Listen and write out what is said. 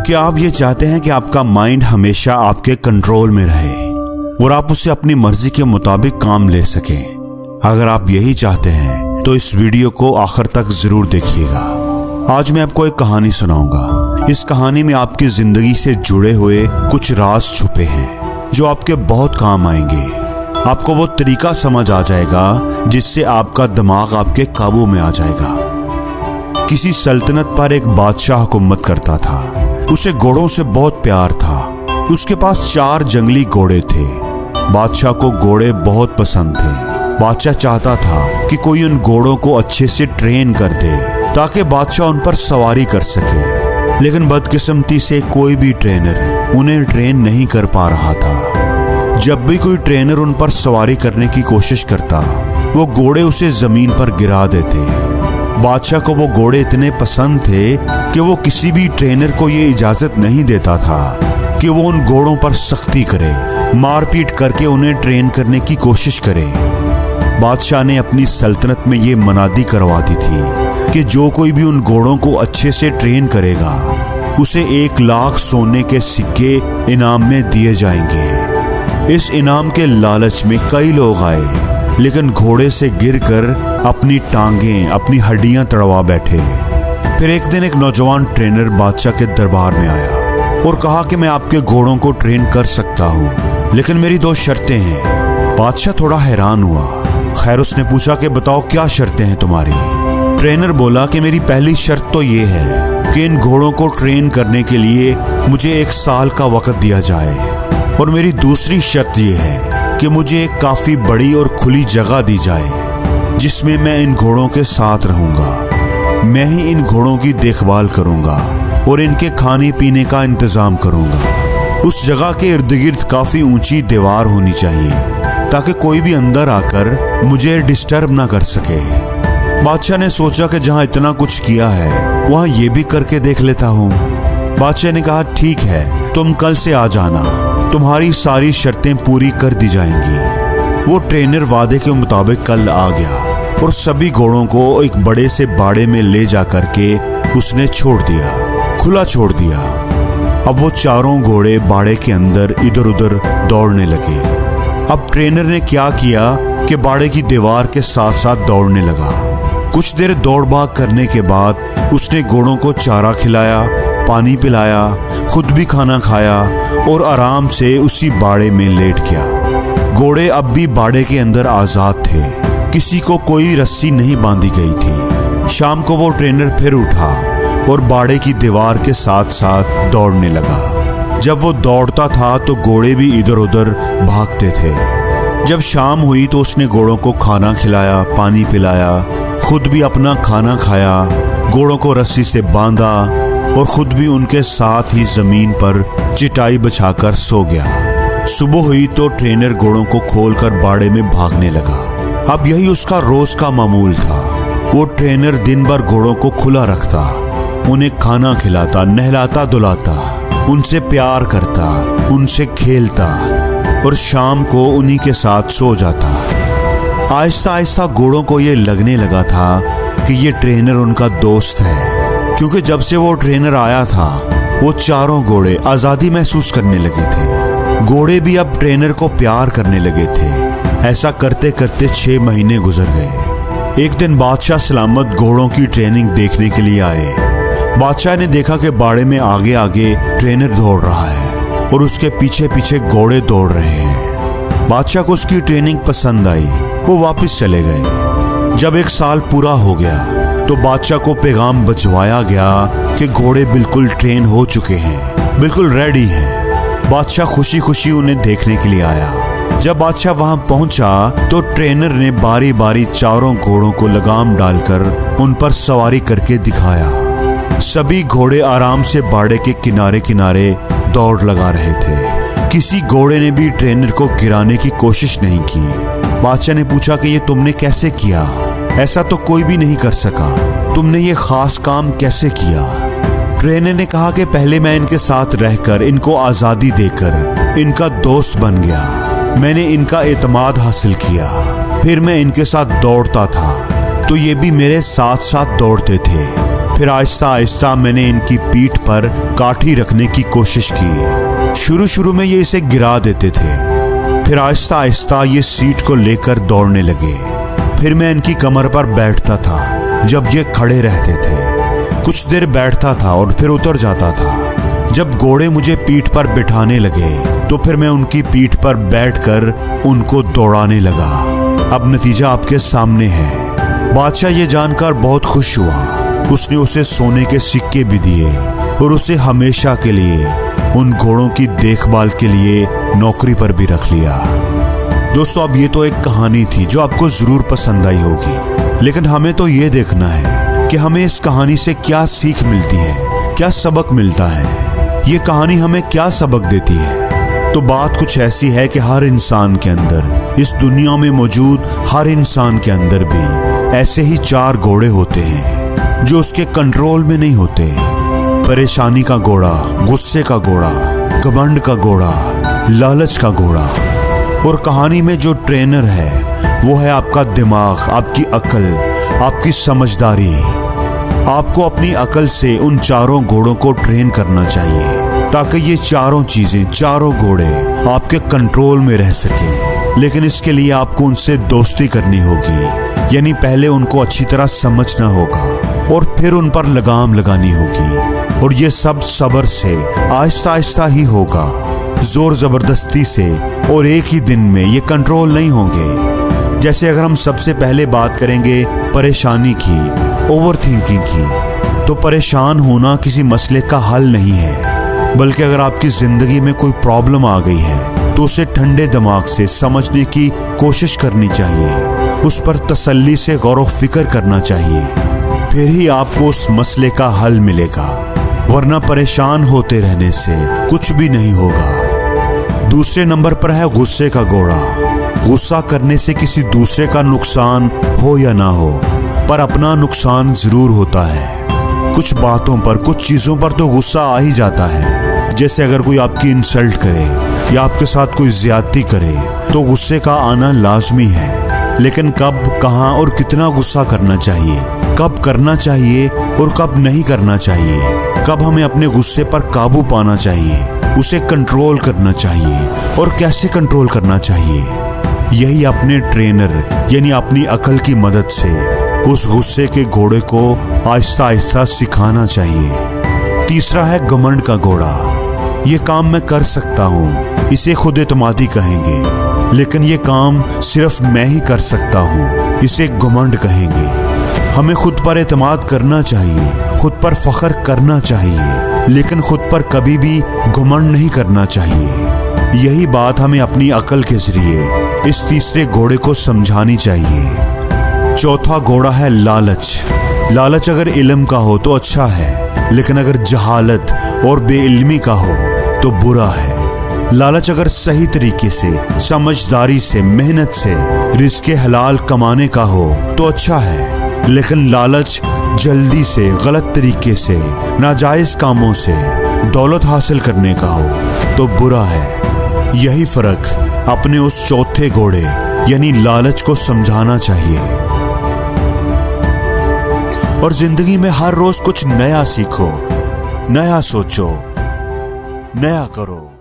क्या आप ये चाहते हैं कि आपका माइंड हमेशा आपके कंट्रोल में रहे और आप उससे अपनी मर्जी के मुताबिक काम ले सकें? अगर आप यही चाहते हैं तो इस वीडियो को आखिर तक जरूर देखिएगा। आज मैं आपको एक कहानी सुनाऊंगा। इस कहानी में आपकी जिंदगी से जुड़े हुए कुछ राज छुपे हैं जो आपके बहुत काम आएंगे। आपको वो तरीका समझ आ जाएगा जिससे आपका दिमाग आपके काबू में आ जाएगा। किसी सल्तनत पर एक बादशाह हुकूमत करता था। उसे घोड़ों से बहुत प्यार था। उसके पास 4 जंगली घोड़े थे। बादशाह को घोड़े बहुत पसंद थे। बादशाह चाहता था कि कोई उन घोड़ों को अच्छे से ट्रेन कर दे ताकि बादशाह उन पर सवारी कर सके, लेकिन बदकिस्मती से कोई भी ट्रेनर उन्हें ट्रेन नहीं कर पा रहा था। जब भी कोई ट्रेनर उन पर सवारी करने की कोशिश करता, वो घोड़े उसे जमीन पर गिरा देते। बादशाह को वो घोड़े इतने पसंद थे कि वो किसी भी ट्रेनर को ये इजाजत नहीं देता था कि वो उन घोड़ों पर सख्ती करे, मारपीट करके उन्हें ट्रेन करने की कोशिश करे। बादशाह ने अपनी सल्तनत में ये मनादी करवा दी थी कि जो कोई भी उन घोड़ों को अच्छे से ट्रेन करेगा उसे 1 लाख सोने के सिक्के इनाम में दिए जाएंगे। इस इनाम के लालच में कई लोग आए, लेकिन घोड़े से गिरकर अपनी टांगें, अपनी हड्डियां तड़वा बैठे। फिर एक दिन एक नौजवान ट्रेनर बादशाह के दरबार में आया और कहा कि मैं आपके घोड़ों को ट्रेन कर सकता हूँ, लेकिन मेरी 2 शर्तें हैं। बादशाह थोड़ा हैरान हुआ। खैर, उसने पूछा कि बताओ क्या शर्तें हैं तुम्हारी? ट्रेनर बोला कि मेरी पहली शर्त तो ये है कि इन घोड़ों को ट्रेन करने के लिए मुझे 1 साल का वक्त दिया जाए, और मेरी दूसरी शर्त ये है कि मुझे एक काफी बड़ी और खुली जगह दी जाए जिसमें मैं इन घोड़ों के साथ रहूंगा। मैं ही इन घोड़ों की देखभाल करूंगा और इनके खाने पीने का इंतजाम करूंगा। उस जगह के इर्द गिर्द काफी ऊंची दीवार होनी चाहिए ताकि कोई भी अंदर आकर मुझे डिस्टर्ब ना कर सके। बादशाह ने सोचा कि जहां इतना कुछ किया है वहां ये भी करके देख लेता हूं। बादशाह ने कहा, ठीक है, तुम कल से आ जाना, तुम्हारी सारी शर्तें पूरी कर दी जाएंगी। वो ट्रेनर वादे के मुताबिक कल आ गया और सभी घोड़ों को एक बड़े से बाड़े में ले जा करके उसने छोड़ दिया, खुला छोड़ दिया। अब वो चारों घोड़े बाड़े के अंदर इधर उधर दौड़ने लगे। अब ट्रेनर ने क्या किया कि बाड़े की दीवार के साथ साथ दौड़ने लगा। कुछ देर दौड़ भाग करने के बाद उसने घोड़ों को चारा खिलाया, पानी पिलाया, खुद भी खाना खाया और आराम से उसी बाड़े में लेट गया। घोड़े अब भी बाड़े के अंदर आजाद थे। किसी को कोई रस्सी नहीं बांधी गई थी। शाम को वो ट्रेनर फिर उठा और बाड़े की दीवार के साथ साथ दौड़ने लगा। जब वो दौड़ता था तो घोड़े भी इधर उधर भागते थे। जब शाम हुई तो उसने घोड़ों को खाना खिलाया, पानी पिलाया, खुद भी अपना खाना खाया, घोड़ों को रस्सी से बांधा और खुद भी उनके साथ ही जमीन पर चटाई बिछाकर सो गया। सुबह हुई तो ट्रेनर घोड़ों को खोलकर बाड़े में भागने लगा। अब यही उसका रोज का मामूल था। वो ट्रेनर दिन भर घोड़ों को खुला रखता, उन्हें खाना खिलाता, नहलाता धुलाता, उनसे प्यार करता, उनसे खेलता और शाम को उन्हीं के साथ सो जाता। आहिस्ता आहिस्ता घोड़ों को ये लगने लगा था कि ये ट्रेनर उनका दोस्त है, क्योंकि जब से वो ट्रेनर आया था वो चारों घोड़े आजादी महसूस करने लगे थे। घोड़े भी अब ट्रेनर को प्यार करने लगे थे। ऐसा करते करते 6 महीने गुजर गए। एक दिन बादशाह सलामत घोड़ों की ट्रेनिंग देखने के लिए आए। बादशाह ने देखा कि बाड़े में आगे आगे ट्रेनर दौड़ रहा है और उसके पीछे पीछे घोड़े दौड़ रहे हैं। बादशाह को उसकी ट्रेनिंग पसंद आई। वो वापस चले गए। जब 1 साल पूरा हो गया तो बादशाह को पैगाम भिजवाया गया कि घोड़े बिल्कुल ट्रेन हो चुके हैं, बिल्कुल रेडी हैं। बादशाह खुशी खुशी उन्हें देखने के लिए आया। जब बादशाह वहां पहुंचा तो ट्रेनर ने बारी बारी चारों घोड़ों को लगाम डालकर उन पर सवारी करके दिखाया। सभी घोड़े आराम से बाड़े के किनारे किनारे दौड़ लगा रहे थे। किसी घोड़े ने भी ट्रेनर को गिराने की कोशिश नहीं की। बादशाह ने पूछा कि ये तुमने कैसे किया? ऐसा तो कोई भी नहीं कर सका। तुमने ये खास काम कैसे किया? ट्रेनर ने कहा कि पहले मैं इनके साथ रहकर, इनको आजादी देकर इनका दोस्त बन गया। मैंने इनका एतमाद हासिल किया। फिर मैं इनके साथ दौड़ता था तो ये भी मेरे साथ साथ दौड़ते थे। फिर आहिस्ता आहिस्ता मैंने इनकी पीठ पर काठी रखने की कोशिश की। शुरू में ये इसे गिरा देते थे, फिर आहिस्ता आहिस्ता ये सीट को लेकर दौड़ने लगे। फिर मैं इनकी कमर पर बैठता था जब ये खड़े रहते थे। कुछ देर बैठता था और फिर उतर जाता था। जब घोड़े मुझे पीठ पर बिठाने लगे तो फिर मैं उनकी पीठ पर बैठकर उनको दौड़ाने लगा। अब नतीजा आपके सामने है। बादशाह ये जानकर बहुत खुश हुआ। उसने उसे सोने के सिक्के भी दिए और उसे हमेशा के लिए उन घोड़ों की देखभाल के लिए नौकरी पर भी रख लिया। दोस्तों, अब ये तो एक कहानी थी जो आपको जरूर पसंद आई होगी, लेकिन हमें तो ये देखना है कि हमें इस कहानी से क्या सीख मिलती है, क्या सबक मिलता है, ये कहानी हमें क्या सबक देती है। तो बात कुछ ऐसी है कि हर इंसान के अंदर, इस दुनिया में मौजूद हर इंसान के अंदर भी ऐसे ही 4 घोड़े होते हैं जो उसके कंट्रोल में नहीं होते। परेशानी का घोड़ा, गुस्से का घोड़ा, घमंड का घोड़ा, लालच का घोड़ा। और कहानी में जो ट्रेनर है वो है आपका दिमाग, आपकी अकल, आपकी समझदारी। आपको अपनी अकल से उन 4 घोड़ों को ट्रेन करना चाहिए ताकि ये 4 चीजें, 4 घोड़े आपके कंट्रोल में रह सके। लेकिन इसके लिए आपको उनसे दोस्ती करनी होगी, यानी पहले उनको अच्छी तरह समझना होगा और फिर उन पर लगाम लगानी होगी। और ये सब सब्र से, आहिस्ता आहिस्ता ही होगा। जोर जबरदस्ती से और एक ही दिन में ये कंट्रोल नहीं होंगे। जैसे अगर हम सबसे पहले बात करेंगे परेशानी की, ओवर थिंकिंग की, तो परेशान होना किसी मसले का हल नहीं है, बल्कि अगर आपकी जिंदगी में कोई प्रॉब्लम आ गई है तो उसे ठंडे दिमाग से समझने की कोशिश करनी चाहिए, उस पर तसल्ली से गौर व फिक्र करना चाहिए, फिर ही आपको उस मसले का हल मिलेगा। वरना परेशान होते रहने से कुछ भी नहीं होगा। दूसरे नंबर पर है गुस्से का घोड़ा। गुस्सा करने से किसी दूसरे का नुकसान हो या ना हो, पर अपना नुकसान जरूर होता है। कुछ बातों पर, कुछ चीजों पर तो गुस्सा आ ही जाता है। जैसे अगर कोई आपकी इंसल्ट करे या आपके साथ कोई ज्यादती करे तो गुस्से का आना लाजमी है। लेकिन कब, कहां और कितना गुस्सा करना चाहिए, कब करना चाहिए और कब नहीं करना चाहिए, कब हमें अपने गुस्से पर काबू पाना चाहिए, उसे कंट्रोल करना चाहिए और कैसे कंट्रोल करना चाहिए, यही अपने ट्रेनर यानी अपनी अकल की मदद से उस गुस्से के घोड़े को आहिस्ता आहिस्ता सिखाना चाहिए। तीसरा है घमंड का घोड़ा। ये काम मैं कर सकता हूँ, इसे खुद एतमादी कहेंगे, लेकिन ये काम सिर्फ मैं ही कर सकता हूँ, इसे घमंड कहेंगे। हमें खुद पर एतमाद करना चाहिए, खुद पर फख्र करना चाहिए, लेकिन खुद पर कभी भी घमंड नहीं करना चाहिए। यही बात हमें अपनी अकल के जरिए इस तीसरे घोड़े को समझानी चाहिए। चौथा घोड़ा है लालच। लालच अगर इल्म का हो तो अच्छा है, लेकिन अगर जहालत और बेइल्मी का हो तो बुरा है। लालच अगर सही तरीके से, समझदारी से, मेहनत से रिज़्क़े हलाल कमाने का हो तो अच्छा है, लेकिन लालच जल्दी से, गलत तरीके से, नाजायज कामों से दौलत हासिल करने का हो तो बुरा है। यही फर्क अपने उस चौथे घोड़े यानी लालच को समझाना चाहिए। और जिंदगी में हर रोज कुछ नया सीखो, नया सोचो, नया करो।